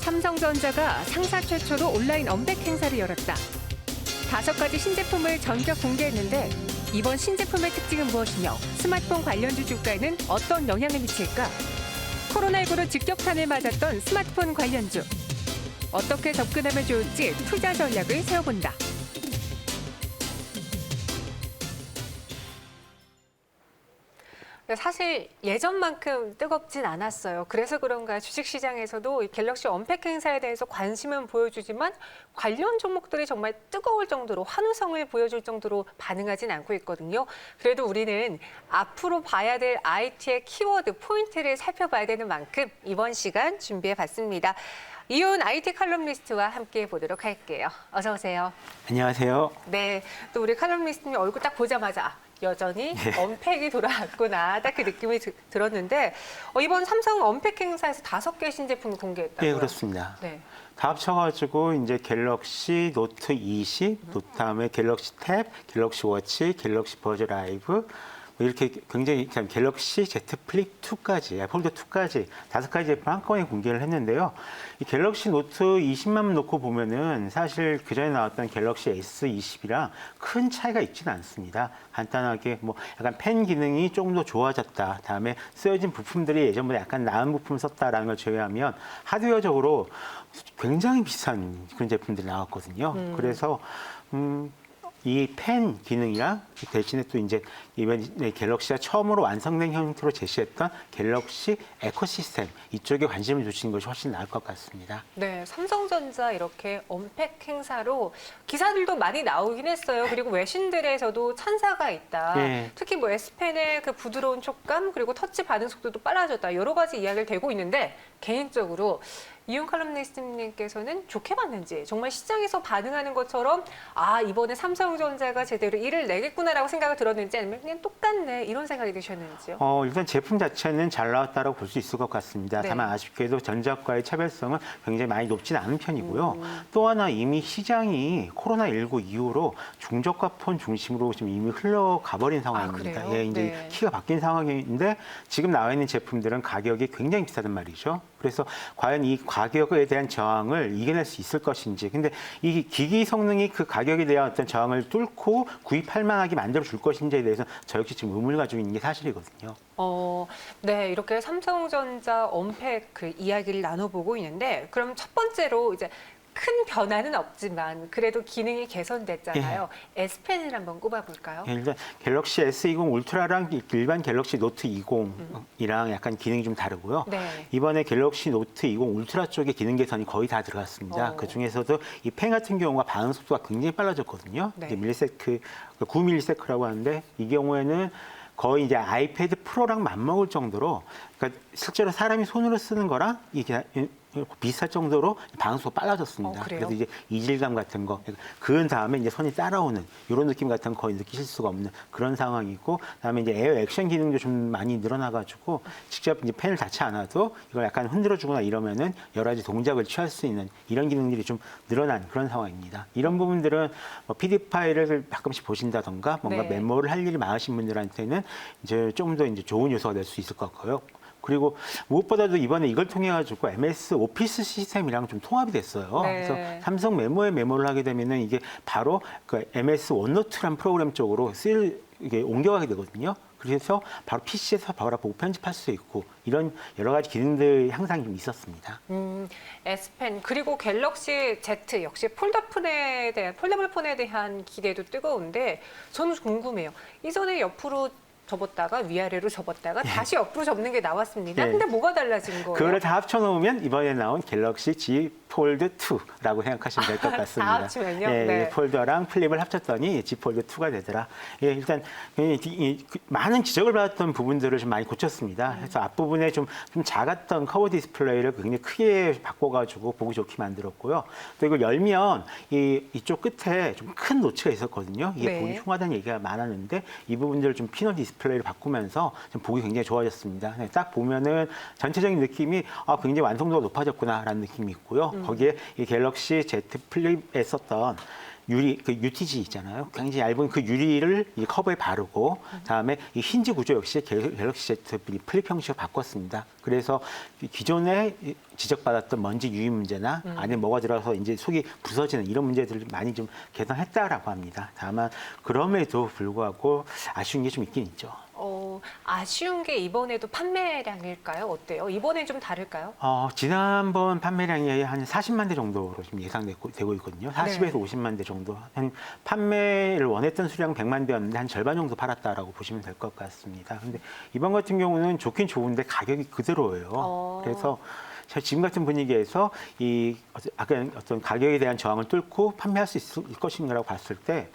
삼성전자가 상사 최초로 온라인 언백 행사를 열었다. 5가지 신제품을 전격 공개했는데 이번 신제품의 특징은 무엇이며 스마트폰 관련주 주가에는 어떤 영향을 미칠까? 코로나19로 직격탄을 맞았던 스마트폰 관련주. 어떻게 접근하면 좋을지 투자 전략을 세워본다. 사실 예전만큼 뜨겁진 않았어요. 그래서 그런가 주식시장에서도 이 갤럭시 언팩 행사에 대해서 관심은 보여주지만 관련 종목들이 정말 뜨거울 정도로 환호성을 보여줄 정도로 반응하진 않고 있거든요. 그래도 우리는 앞으로 봐야 될 IT의 키워드 포인트를 살펴봐야 되는 만큼 이번 시간 준비해봤습니다. 이훈 IT 칼럼니스트와 함께 보도록 할게요. 어서 오세요. 안녕하세요. 네, 또 우리 칼럼니스트님 얼굴 딱 보자마자 여전히 언팩이 돌아왔구나. 딱 그 느낌이 들었는데 이번 삼성 언팩 행사에서 5개 신제품을 공개했다고요? 네, 그렇습니다. 네. 다 합쳐가지고 이제 갤럭시 노트 20, 그다음에 갤럭시 탭, 갤럭시 워치, 갤럭시 버즈 라이브 이렇게 굉장히 갤럭시 Z 플립 2까지, 폴드 2까지 5가지 제품 한꺼번에 공개를 했는데요. 이 갤럭시 노트 20만 놓고 보면은 사실 그 전에 나왔던 갤럭시 S20이랑 큰 차이가 있지는 않습니다. 간단하게 뭐 약간 펜 기능이 조금 더 좋아졌다. 다음에 쓰여진 부품들이 예전보다 약간 나은 부품을 썼다라는 걸 제외하면 하드웨어적으로 굉장히 비싼 그런 제품들이 나왔거든요. 그래서 이 펜 기능이랑 대신에 또 이제 이번에 갤럭시가 처음으로 완성된 형태로 제시했던 갤럭시 에코시스템 이쪽에 관심을 두시는 것이 훨씬 나을 것 같습니다. 네, 삼성전자 이렇게 언팩 행사로 기사들도 많이 나오긴 했어요. 그리고 외신들에서도 찬사가 있다. 네. 특히 뭐 S펜의 그 부드러운 촉감 그리고 터치 반응 속도도 빨라졌다. 여러 가지 이야기를 되고 있는데 개인적으로 이훈 칼럼니스트님께서는 좋게 봤는지 정말 시장에서 반응하는 것처럼 이번에 삼성전자가 제대로 일을 내겠구나라고 생각을 들었는지 아니면 그냥 똑같네 이런 생각이 드셨는지요? 일단 제품 자체는 잘 나왔다고 볼 수 있을 것 같습니다. 네. 다만 아쉽게도 전작과의 차별성은 굉장히 많이 높지는 않은 편이고요. 또 하나 이미 시장이 코로나19 이후로 중저가 폰 중심으로 지금 이미 흘러가 버린 상황입니다. 그래요? 예, 이제 네. 키가 바뀐 상황인데 지금 나와 있는 제품들은 가격이 굉장히 비싸단 말이죠. 그래서 과연 이 가격에 대한 저항을 이겨낼 수 있을 것인지. 근데 이 기기 성능이 그 가격에 대한 어떤 저항을 뚫고 구입할 만하게 만들어 줄 것인지에 대해서 저 역시 지금 의문을 가지고 있는 게 사실이거든요. 네, 이렇게 삼성전자 언팩 그 이야기를 나눠보고 있는데 그럼 첫 번째로 이제 큰 변화는 없지만 그래도 기능이 개선됐잖아요. S펜을 한번 꼽아볼까요? 예, 일단 갤럭시 S20 울트라랑 일반 갤럭시 노트 20이랑 약간 기능이 좀 다르고요. 네. 이번에 갤럭시 노트 20 울트라 쪽에 기능 개선이 거의 다 들어갔습니다. 그 중에서도 이 펜 같은 경우가 반응 속도가 굉장히 빨라졌거든요. 네. 이게 밀리세크, 9밀리세크라고 하는데 이 경우에는 거의 이제 아이패드 프로랑 맞먹을 정도로 그러니까 실제로 사람이 손으로 쓰는 거랑 이게 비슷할 정도로 방수가 빨라졌습니다. 그래요? 그래서 이제 이질감 같은 거, 그은 다음에 이제 손이 따라오는 이런 느낌 같은 거 거의 느끼실 수가 없는 그런 상황이고, 그다음에 이제 에어 액션 기능도 좀 많이 늘어나가지고 직접 이제 펜을 닿지 않아도 이걸 약간 흔들어주거나 이러면은 여러 가지 동작을 취할 수 있는 이런 기능들이 좀 늘어난 그런 상황입니다. 이런 부분들은 뭐 PDF 파일을 가끔씩 보신다던가 뭔가 네. 메모를 할 일이 많으신 분들한테는 이제 좀 더 이제 좋은 요소가 될 수 있을 것 같고요. 그리고 무엇보다도 이번에 이걸 통해 가지고 MS 오피스 시스템이랑 좀 통합이 됐어요. 네. 그래서 삼성 메모에 메모를 하게 되면은 이게 바로 그 MS 원노트란 프로그램 쪽으로 이게 옮겨가게 되거든요. 그래서 바로 PC에서 바로 보고 편집할 수 있고 이런 여러 가지 기능들 향상이 좀 있었습니다. S펜 그리고 갤럭시 Z 역시 폴더블 폰에 대한 기대도 뜨거운데 저는 궁금해요. 이전에 옆으로 접었다가 위아래로 접었다가 다시 옆으로 접는 게 나왔습니다. 네. 근데 뭐가 달라진 거예요? 그거를 다 합쳐놓으면 이번에 나온 갤럭시 G 폴드 2라고 생각하시면 될 것 같습니다. 다 합치면요? 예, 네. 폴더랑 플립을 합쳤더니 G 폴드 2가 되더라. 예, 일단 많은 지적을 받았던 부분들을 좀 많이 고쳤습니다. 그래서 앞부분에 좀 작았던 커버 디스플레이를 굉장히 크게 바꿔가지고 보기 좋게 만들었고요. 또 이걸 열면 이쪽 끝에 좀 큰 노치가 있었거든요. 이게 네. 보기 흉하다는 얘기가 많았는데 이 부분들을 좀 피너 디스플레이를 바꾸면서 좀 보기 굉장히 좋아졌습니다. 딱 보면은 전체적인 느낌이 굉장히 완성도가 높아졌구나라는 느낌이 있고요. 거기에 이 갤럭시 Z 플립에 썼던 유리, 그 UTG 있잖아요. 굉장히 얇은 그 유리를 이 커버에 바르고, 다음에 이 힌지 구조 역시 갤럭시 Z 플립 형식으로 바꿨습니다. 그래서 기존에 지적받았던 먼지 유입 문제나 안에 뭐가 들어서 이제 속이 부서지는 이런 문제들을 많이 좀 개선했다라고 합니다. 다만 그럼에도 불구하고 아쉬운 게 좀 있긴 있죠. 아쉬운 게 이번에도 판매량일까요? 어때요? 이번엔 좀 다를까요? 지난번 판매량이 한 40만 대 정도로 지금 예상되고 있거든요. 40에서 50만 대 정도. 한 판매를 원했던 수량 100만 대였는데 한 절반 정도 팔았다라고 보시면 될 것 같습니다. 근데 이번 같은 경우는 좋긴 좋은데 가격이 그대로예요. 그래서 지금 같은 분위기에서 아까 어떤 가격에 대한 저항을 뚫고 판매할 수 있을 것인가라고 봤을 때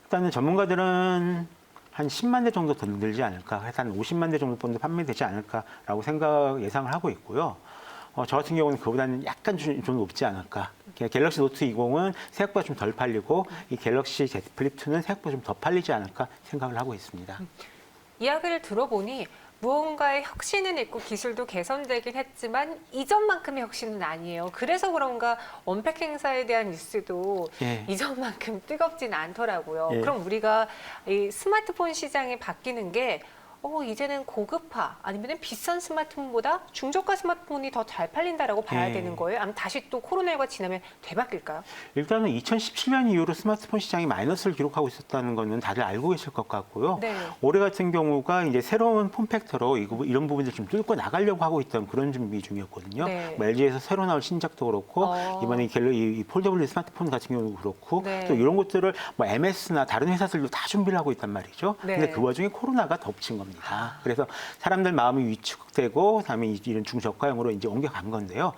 일단은 전문가들은 한 10만 대 정도 더 늘지 않을까, 해서 한 50만 대 정도 정도 판매되지 않을까라고 예상을 하고 있고요. 저 같은 경우는 그보다는 약간 좀 높지 않을까. 갤럭시 노트 20은 생각보다 좀 덜 팔리고 이 갤럭시 Z 플립 2는 생각보다 좀 더 팔리지 않을까 생각을 하고 있습니다. 이야기를 들어보니 무언가의 혁신은 있고 기술도 개선되긴 했지만 이전만큼의 혁신은 아니에요. 그래서 그런가 언팩 행사에 대한 뉴스도 이전만큼 뜨겁진 않더라고요. 그럼 우리가 이 스마트폰 시장이 바뀌는 게 이제는 고급화 아니면 비싼 스마트폰보다 중저가 스마트폰이 더 잘 팔린다라고 봐야 되는 거예요? 아니면 다시 또 코로나19가 지나면 되바뀔까요? 일단은 2017년 이후로 스마트폰 시장이 마이너스를 기록하고 있었다는 거는 다들 알고 계실 것 같고요. 올해 같은 경우가 이제 새로운 폼팩터로 이런 부분들 좀 뚫고 나가려고 하고 있던 그런 준비 중이었거든요. 뭐 LG에서 새로 나올 신작도 그렇고 이번에 이 폴더블 스마트폰 같은 경우도 그렇고 또 이런 것들을 뭐 MS나 다른 회사들도 다 준비를 하고 있단 말이죠. 근데 그 와중에 코로나가 덮친 겁니다. 그래서 사람들 마음이 위축되고 그다음에 이런 중저가형으로 이제 옮겨간 건데요.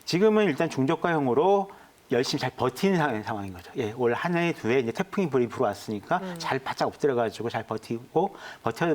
지금은 일단 중저가형으로 열심히 잘 버티는 상황인 거죠. 올 한 해, 두 해 이제 태풍이 불어왔으니까 잘 바짝 엎드려가지고 잘 버티고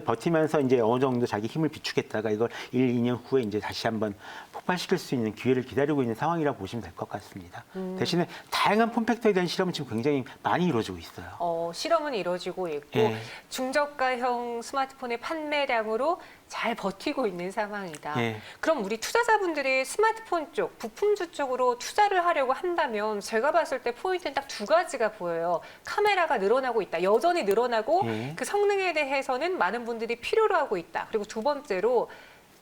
버티면서 이제 어느 정도 자기 힘을 비추겠다가 이걸 1, 2년 후에 이제 다시 한번 폭발시킬 수 있는 기회를 기다리고 있는 상황이라고 보시면 될 것 같습니다. 대신에 다양한 폼팩터에 대한 실험은 지금 굉장히 많이 이루어지고 있어요. 실험은 이루어지고 있고 중저가형 스마트폰의 판매량으로 잘 버티고 있는 상황이다. 그럼 우리 투자자분들이 스마트폰 쪽, 부품주 쪽으로 투자를 하려고 한다면 제가 봤을 때 포인트는 딱 두 가지가 보여요. 카메라가 늘어나고 있다. 여전히 늘어나고 그 성능에 대해서는 많은 분들이 필요로 하고 있다. 그리고 두 번째로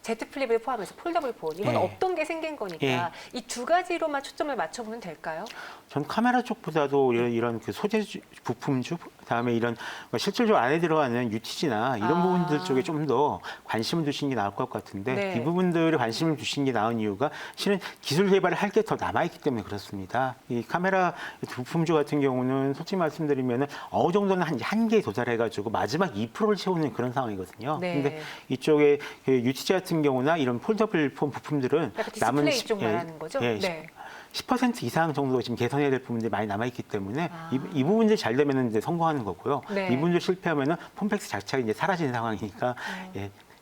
Z 플립을 포함해서 폴더블 폰. 이건 없던 게 생긴 거니까 이 두 가지로만 초점을 맞춰보면 될까요? 전 카메라 쪽보다도 이런 그 소재 부품주, 그다음에 이런 실질적으로 안에 들어가는 UTG나 이런 부분들 쪽에 좀 더 관심을 두시는 게 나을 것 같은데 이 부분들에 관심을 두시는 게 나은 이유가 실은 기술 개발을 할 게 더 남아있기 때문에 그렇습니다. 이 카메라 부품주 같은 경우는 솔직히 말씀드리면 어느 정도는 한계에 도달해가지고 마지막 2%를 채우는 그런 상황이거든요. 근데 이쪽에 그 UTG 같은 경우나 이런 폴더블 폰 부품들은 남은 디스플레이 쪽 말하는 거죠? 10% 이상 정도 지금 개선해야 될 부분들이 많이 남아있기 때문에 이 부분들이 잘 되면 이제 성공하는 거고요. 이 부분들 실패하면은 폼팩스 자체가 이제 사라지는 상황이니까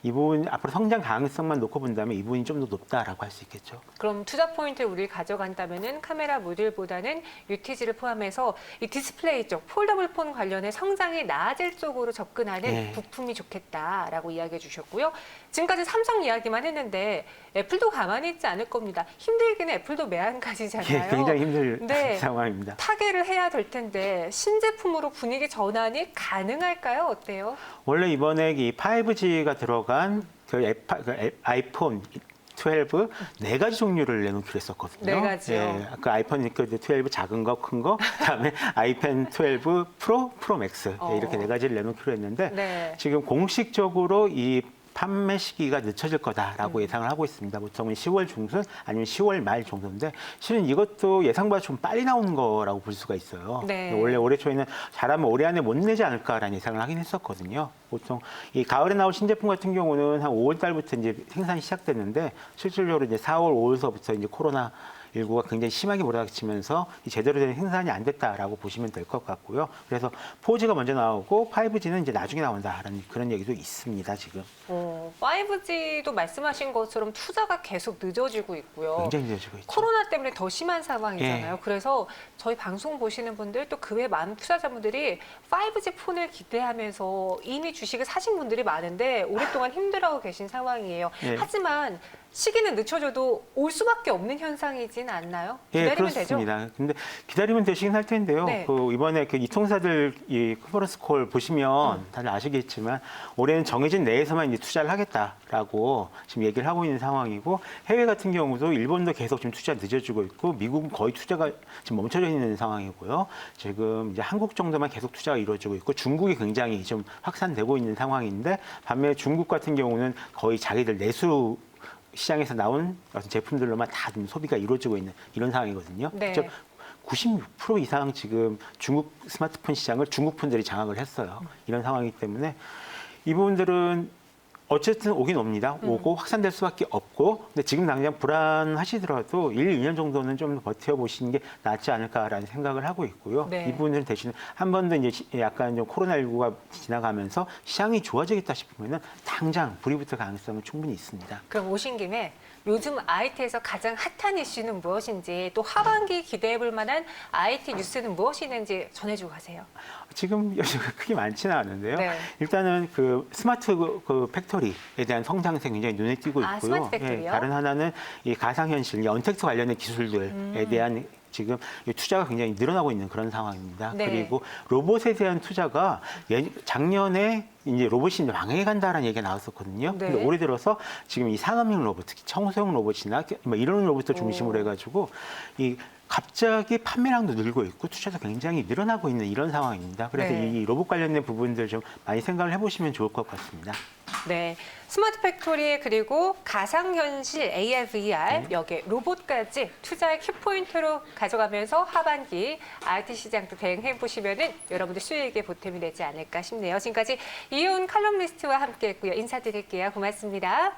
이 부분 앞으로 성장 가능성만 놓고 본다면 이 부분이 좀 더 높다라고 할 수 있겠죠. 그럼 투자 포인트를 우리 가져간다면은 카메라 모듈보다는 UTG를 포함해서 이 디스플레이 쪽 폴더블 폰 관련해 성장이 나아질 쪽으로 접근하는 부품이 좋겠다라고 이야기해 주셨고요. 지금까지 삼성 이야기만 했는데 애플도 가만히 있지 않을 겁니다. 힘들기는 애플도 매한가지잖아요. 굉장히 힘들 상황입니다. 타개를 해야 될 텐데 신제품으로 분위기 전환이 가능할까요? 어때요? 원래 이번에 이 5G가 들어간 그 아이폰 12 네 가지 종류를 내놓기로 했었거든요. 네 가지요. 그 아이폰 12 작은 거, 큰 거, 그다음에 아이폰 12 프로, 프로 맥스 이렇게 네 가지를 내놓기로 했는데 지금 공식적으로 이 판매 시기가 늦춰질 거다라고 예상을 하고 있습니다. 보통은 10월 중순 아니면 10월 말 정도인데 실은 이것도 예상보다 좀 빨리 나오는 거라고 볼 수가 있어요. 원래 올해 초에는 잘하면 올해 안에 못 내지 않을까라는 예상을 하긴 했었거든요. 보통 이 가을에 나올 신제품 같은 경우는 한 5월 달부터 이제 생산이 시작됐는데 실질적으로 이제 4월, 5월서부터 이제 코로나 19가 굉장히 심하게 몰아닥치면서 제대로 된 생산이 안 됐다라고 보시면 될 것 같고요. 그래서 4G가 먼저 나오고 5G는 이제 나중에 나온다라는 그런 얘기도 있습니다, 지금. 5G도 말씀하신 것처럼 투자가 계속 늦어지고 있고요. 굉장히 늦어지고 있죠. 코로나 때문에 더 심한 상황이잖아요. 그래서 저희 방송 보시는 분들 또 그 외 많은 투자자분들이 5G 폰을 기대하면서 이미 주식을 사신 분들이 많은데 오랫동안 힘들어하고 계신 상황이에요. 하지만 시기는 늦춰져도 올 수밖에 없는 현상이진 않나요? 예, 기다리면 되죠? 그렇습니다. 근데 기다리면 되시긴 할 텐데요. 네. 그 이번에 그 이 통사들 이 컨퍼런스 콜 보시면 다들 아시겠지만 올해는 정해진 내에서만 이제 투자를 하겠다라고 지금 얘기를 하고 있는 상황이고 해외 같은 경우도 일본도 계속 지금 투자 늦어지고 있고 미국은 거의 투자가 지금 멈춰져 있는 상황이고요. 지금 이제 한국 정도만 계속 투자가 이루어지고 있고 중국이 굉장히 좀 확산되고 있는 상황인데 반면에 중국 같은 경우는 거의 자기들 내수 시장에서 나온 어떤 제품들로만 다 좀 소비가 이루어지고 있는 이런 상황이거든요. 네. 즉 96% 이상 지금 중국 스마트폰 시장을 중국 폰들이 장악을 했어요. 이런 상황이기 때문에 이 부분들은 어쨌든 오긴 옵니다. 오고 확산될 수밖에 없고, 근데 지금 당장 불안하시더라도 1, 2년 정도는 좀 더 버텨보시는 게 낫지 않을까라는 생각을 하고 있고요. 네. 이 부분들은 대신 한 번 더 이제 약간 좀 코로나19가 지나가면서 시장이 좋아지겠다 싶으면은 당장 불이 붙을 가능성은 충분히 있습니다. 그럼 오신 김에 요즘 IT에서 가장 핫한 이슈는 무엇인지 또 하반기 기대해볼 만한 IT 뉴스는 무엇이 있는지 전해주고 가세요. 지금 여지가 크게 많지는 않은데요. 네. 일단은 그 스마트 그 팩토리에 대한 성장세 굉장히 눈에 띄고 있고요. 아, 스마트 팩토리요? 다른 하나는 이 가상현실, 이 언택트 관련된 기술들에 대한 지금 이 투자가 굉장히 늘어나고 있는 그런 상황입니다. 네. 그리고 로봇에 대한 투자가 작년에 이제 로봇이 이제 망해간다라는 얘기가 나왔었거든요. 네. 근데 올해 들어서 지금 이 산업용 로봇, 특히 청소용 로봇이나 뭐 이런 로봇을 중심으로 해가지고 이 갑자기 판매량도 늘고 있고 투자도 굉장히 늘어나고 있는 이런 상황입니다. 그래서 네. 이 로봇 관련된 부분들 좀 많이 생각을 해보시면 좋을 것 같습니다. 네, 스마트 팩토리 그리고 가상현실 AR, VR 여기에 로봇까지 투자의 키포인트로 가져가면서 하반기 IT 시장도 대응해 보시면은 여러분들 수익에 보탬이 되지 않을까 싶네요. 지금까지 이훈 칼럼니스트와 함께했고요. 인사드릴게요. 고맙습니다.